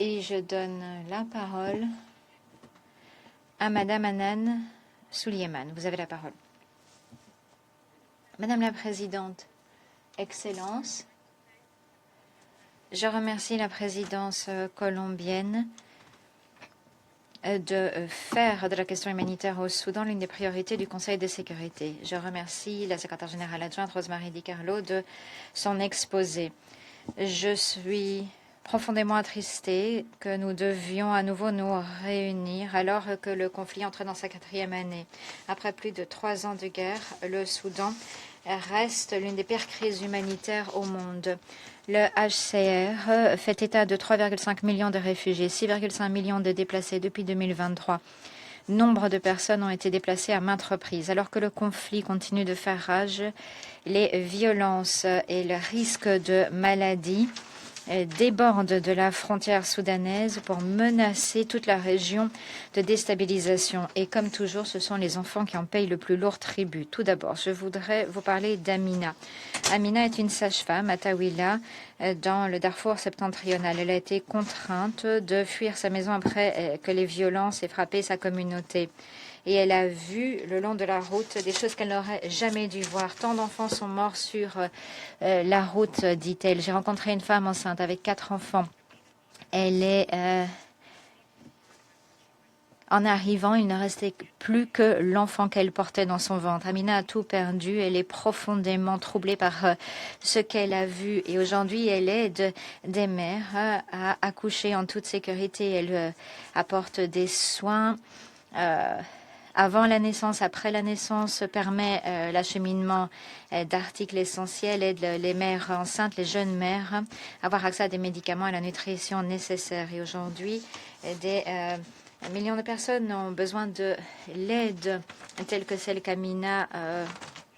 Et je donne la parole à Madame Hanan Suleiman. Vous avez la parole. Madame la Présidente, Excellences, je remercie la présidence colombienne de faire de la question humanitaire au Soudan l'une des priorités du Conseil de sécurité. Je remercie la secrétaire générale adjointe Rosemary DiCarlo de son exposé. Je suis profondément attristée que nous devions à nouveau nous réunir alors que le conflit entre dans sa 4e année. Après plus de 3 ans de guerre, le Soudan reste l'une des pires crises humanitaires au monde. Le HCR fait état de 3,5 millions de réfugiés, 6,5 millions de déplacés depuis 2023. Nombre de personnes ont été déplacées à maintes reprises. Alors que le conflit continue de faire rage, les violences et le risque de maladie débordent de la frontière soudanaise pour menacer toute la région de déstabilisation. Et comme toujours, ce sont les enfants qui en payent le plus lourd tribut. Tout d'abord, je voudrais vous parler d'Amina. Amina est une sage-femme à Tawila, dans le Darfour septentrional. Elle a été contrainte de fuir sa maison après que les violences aient frappé sa communauté. Et elle a vu le long de la route des choses qu'elle n'aurait jamais dû voir. Tant d'enfants sont morts sur la route, dit-elle. J'ai rencontré une femme enceinte avec 4 enfants. Elle est... En arrivant, il ne restait plus que l'enfant qu'elle portait dans son ventre. Amina a tout perdu. Elle est profondément troublée par ce qu'elle a vu. Et aujourd'hui, elle aide des mères à accoucher en toute sécurité. Elle apporte des soins avant la naissance, après la naissance, permet l'acheminement d'articles essentiels, aide les mères enceintes, les jeunes mères, à avoir accès à des médicaments et à la nutrition nécessaire. Et aujourd'hui, des millions de personnes ont besoin de l'aide telle que celle qu'Amina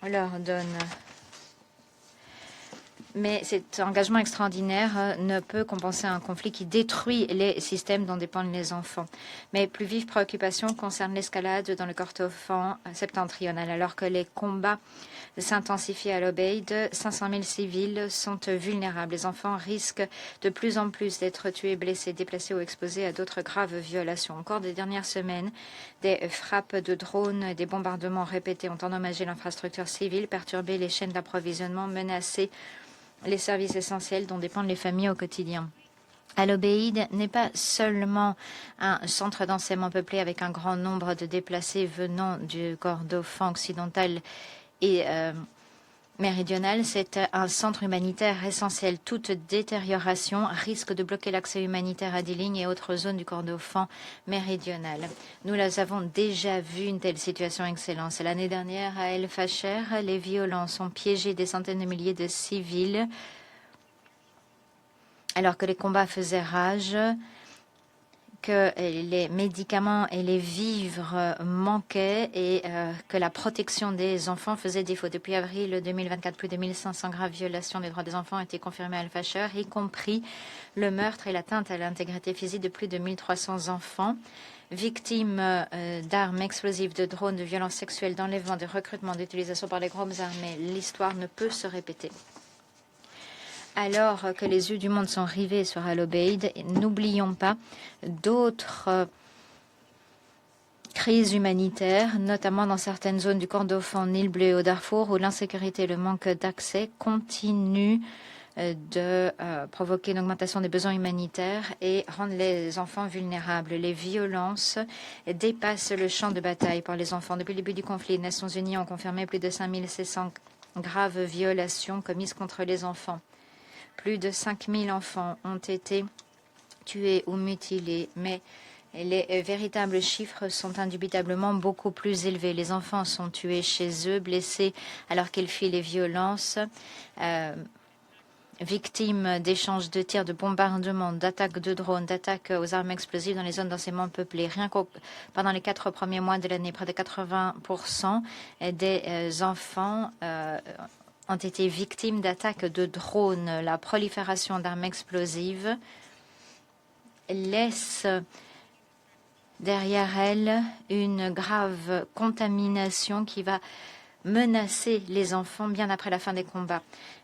leur donne. Mais cet engagement extraordinaire ne peut compenser un conflit qui détruit les systèmes dont dépendent les enfants. Mes plus vives préoccupations concernent l'escalade dans le Kordofan septentrional. Alors que les combats s'intensifient à l'Obeid, 500 000 civils sont vulnérables. Les enfants risquent de plus en plus d'être tués, blessés, déplacés ou exposés à d'autres graves violations. Encore des dernières semaines, des frappes de drones et des bombardements répétés ont endommagé l'infrastructure civile, perturbé les chaînes d'approvisionnement, menacé les services essentiels dont dépendent les familles au quotidien. Al-Obeid n'est pas seulement un centre densément peuplé avec un grand nombre de déplacés venant du Kordofan occidental et méridional, c'est un centre humanitaire essentiel. Toute détérioration risque de bloquer l'accès humanitaire à des lignes et autres zones du Kordofan méridional. Nous avons déjà vu une telle situation, Excellence. L'année dernière, à El Fasher, les violences ont piégé des centaines de milliers de civils alors que les combats faisaient rage, que les médicaments et les vivres manquaient et que la protection des enfants faisait défaut. Depuis avril 2024, plus de 1500 graves violations des droits des enfants ont été confirmées à Al-Fasher, y compris le meurtre et l'atteinte à l'intégrité physique de plus de 1300 enfants, victimes d'armes explosives, de drones, de violences sexuelles, d'enlèvement, de recrutement, d'utilisation par les groupes armés. L'histoire ne peut se répéter. Alors que les yeux du monde sont rivés sur Al-Obeid, n'oublions pas d'autres crises humanitaires, notamment dans certaines zones du Kordofan, Nil Bleu et au Darfour, où l'insécurité et le manque d'accès continuent de provoquer une augmentation des besoins humanitaires et rendre les enfants vulnérables. Les violences dépassent le champ de bataille pour les enfants. Depuis le début du conflit, les Nations Unies ont confirmé plus de 5700 graves violations commises contre les enfants. Plus de 5000 enfants ont été tués ou mutilés, mais les véritables chiffres sont indubitablement beaucoup plus élevés. Les enfants sont tués chez eux, blessés alors qu'ils fuient les violences, victimes d'échanges de tirs, de bombardements, d'attaques de drones, d'attaques aux armes explosives dans les zones densément peuplées. Rien que pendant les 4 premiers mois de l'année, près de 80% des enfants ont été victimes d'attaques de drones. La prolifération d'armes explosives laisse derrière elle une grave contamination qui va menacer les enfants bien après la fin des combats.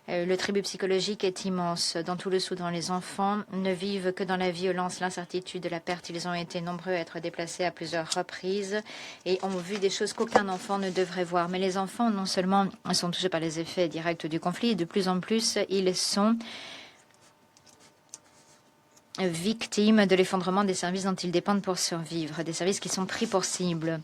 Le tribut psychologique est immense. Dans tout le Soudan, les enfants ne vivent que dans la violence, l'incertitude, la perte. Ils ont été nombreux à être déplacés à plusieurs reprises et ont vu des choses qu'aucun enfant ne devrait voir. Mais les enfants, non seulement sont touchés par les effets directs du conflit, de plus en plus, ils sont victimes de l'effondrement des services dont ils dépendent pour survivre, des services qui sont pris pour cible.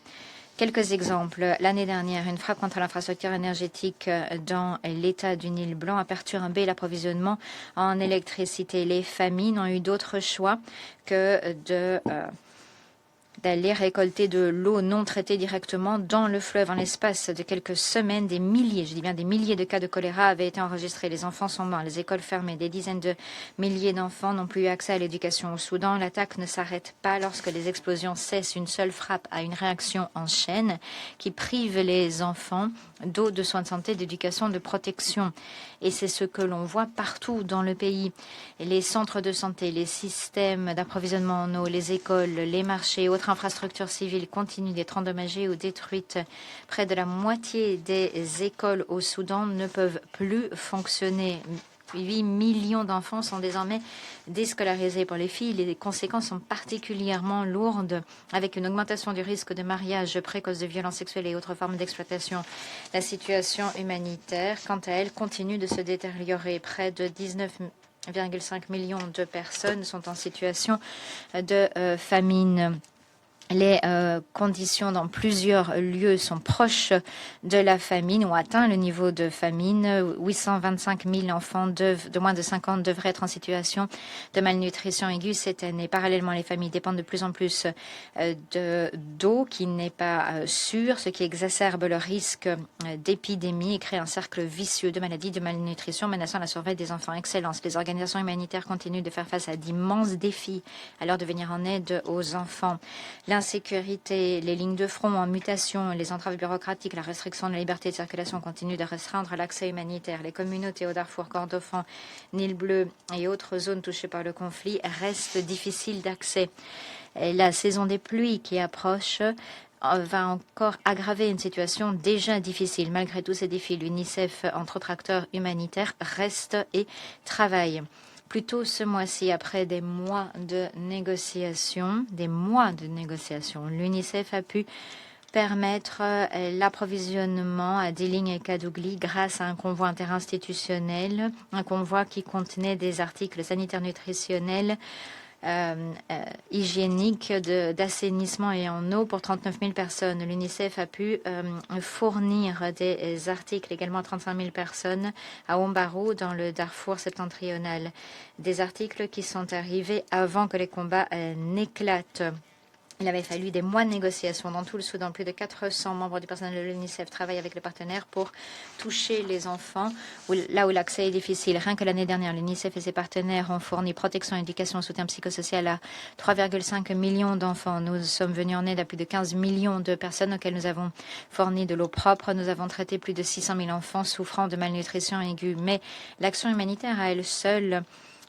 Quelques exemples. L'année dernière, une frappe contre l'infrastructure énergétique dans l'État du Nil Blanc a perturbé l'approvisionnement en électricité. Les familles n'ont eu d'autre choix que d'aller récolter de l'eau non traitée directement dans le fleuve. En l'espace de quelques semaines, des milliers, je dis bien des milliers de cas de choléra avaient été enregistrés. Les enfants sont morts, les écoles fermées, des dizaines de milliers d'enfants n'ont plus eu accès à l'éducation. Au Soudan, l'attaque ne s'arrête pas lorsque les explosions cessent. Une seule frappe à une réaction en chaîne qui prive les enfants d'eau, de soins de santé, d'éducation, de protection. Et c'est ce que l'on voit partout dans le pays. Les centres de santé, les systèmes d'approvisionnement en eau, les écoles, les marchés et autres infrastructures civiles continuent d'être endommagées ou détruites. Près de la moitié des écoles au Soudan ne peuvent plus fonctionner. 8 millions d'enfants sont désormais déscolarisés. Pour les filles, les conséquences sont particulièrement lourdes, avec une augmentation du risque de mariage précoce, de violences sexuelles et autres formes d'exploitation. La situation humanitaire, quant à elle, continue de se détériorer. Près de 19,5 millions de personnes sont en situation de famine. Les conditions dans plusieurs lieux sont proches de la famine ou atteint le niveau de famine. 825 000 enfants de moins de 5 ans devraient être en situation de malnutrition aiguë cette année. Parallèlement, les familles dépendent de plus en plus d'eau qui n'est pas sûre, ce qui exacerbe le risque d'épidémie et crée un cercle vicieux de maladies, de malnutrition menaçant la survie des enfants. Excellence, les organisations humanitaires continuent de faire face à d'immenses défis à l'heure de venir en aide aux enfants. L'insécurité, les lignes de front en mutation, les entraves bureaucratiques, la restriction de la liberté de circulation continuent de restreindre l'accès humanitaire. Les communautés au Darfour, Kordofan, Nil Bleu et autres zones touchées par le conflit restent difficiles d'accès. La saison des pluies qui approche va encore aggraver une situation déjà difficile. Malgré tous ces défis, l'UNICEF, entre autres acteurs humanitaires, reste et travaille. Plus tôt ce mois-ci, après des mois de négociations, l'UNICEF a pu permettre l'approvisionnement à Diling et Kadougli grâce à un convoi interinstitutionnel, un convoi qui contenait des articles sanitaires nutritionnels, hygiénique, d'assainissement et en eau pour 39 000 personnes. L'UNICEF a pu fournir des articles également à 35 000 personnes à Ombarou, dans le Darfour septentrional. Des articles qui sont arrivés avant que les combats n'éclatent. Il avait fallu des mois de négociations dans tout le Soudan. Plus de 400 membres du personnel de l'UNICEF travaillent avec les partenaires pour toucher les enfants là où l'accès est difficile. Rien que l'année dernière, l'UNICEF et ses partenaires ont fourni protection, éducation, soutien psychosocial à 3,5 millions d'enfants. Nous sommes venus en aide à plus de 15 millions de personnes auxquelles nous avons fourni de l'eau propre. Nous avons traité plus de 600 000 enfants souffrant de malnutrition aiguë. Mais l'action humanitaire à elle seule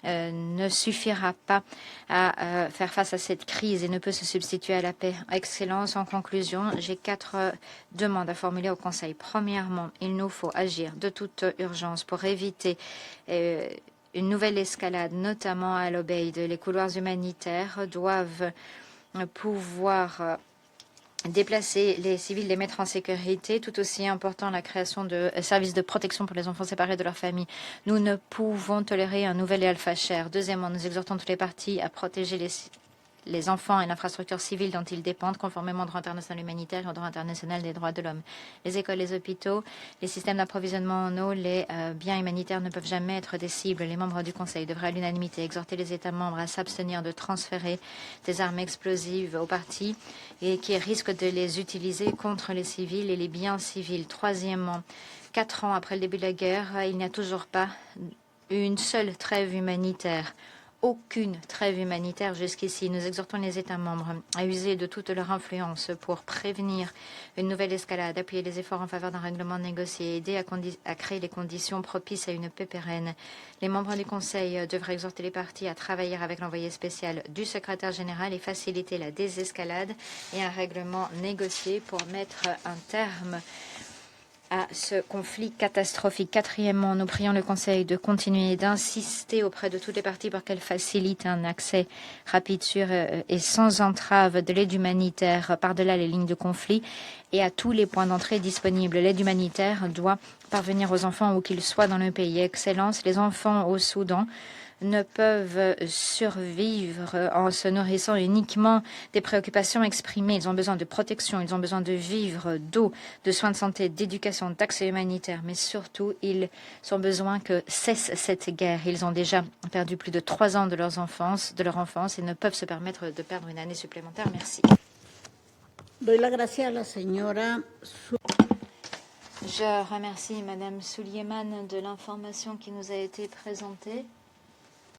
ne suffira pas à faire face à cette crise et ne peut se substituer à la paix. Excellence, en conclusion, j'ai 4 demandes à formuler au Conseil. Premièrement, il nous faut agir de toute urgence pour éviter une nouvelle escalade, notamment à l'Obeid. Les couloirs humanitaires doivent pouvoir déplacer les civils, les mettre en sécurité, tout aussi important la création de services de protection pour les enfants séparés de leur famille. Nous ne pouvons tolérer un nouvel Al-Fasher. Deuxièmement, nous exhortons toutes les parties à protéger les enfants et l'infrastructure civile dont ils dépendent, conformément au droit international humanitaire et au droit international des droits de l'homme. Les écoles, les hôpitaux, les systèmes d'approvisionnement en eau, les biens humanitaires ne peuvent jamais être des cibles. Les membres du Conseil devraient à l'unanimité exhorter les États membres à s'abstenir de transférer des armes explosives aux partis et qui risquent de les utiliser contre les civils et les biens civils. Troisièmement, 4 ans après le début de la guerre, il n'y a toujours pas une seule trêve humanitaire. Aucune trêve humanitaire jusqu'ici. Nous exhortons les États membres à user de toute leur influence pour prévenir une nouvelle escalade, appuyer les efforts en faveur d'un règlement négocié et aider à créer les conditions propices à une paix pérenne. Les membres du Conseil devraient exhorter les parties à travailler avec l'envoyé spécial du secrétaire général et faciliter la désescalade et un règlement négocié pour mettre un terme à ce conflit catastrophique. Quatrièmement, nous prions le Conseil de continuer d'insister auprès de toutes les parties pour qu'elles facilitent un accès rapide, sûr et sans entrave de l'aide humanitaire par-delà les lignes de conflit et à tous les points d'entrée disponibles. L'aide humanitaire doit parvenir aux enfants où qu'ils soient dans le pays. Excellence, les enfants au Soudan ne peuvent survivre en se nourrissant uniquement des préoccupations exprimées. Ils ont besoin de protection, ils ont besoin de vivre, d'eau, de soins de santé, d'éducation, d'accès humanitaire, mais surtout, ils ont besoin que cesse cette guerre. Ils ont déjà perdu plus de 3 ans de leur enfance et ne peuvent se permettre de perdre une année supplémentaire. Merci. Doy la gracia a la señora. Je remercie Madame Soulieman de l'information qui nous a été présentée.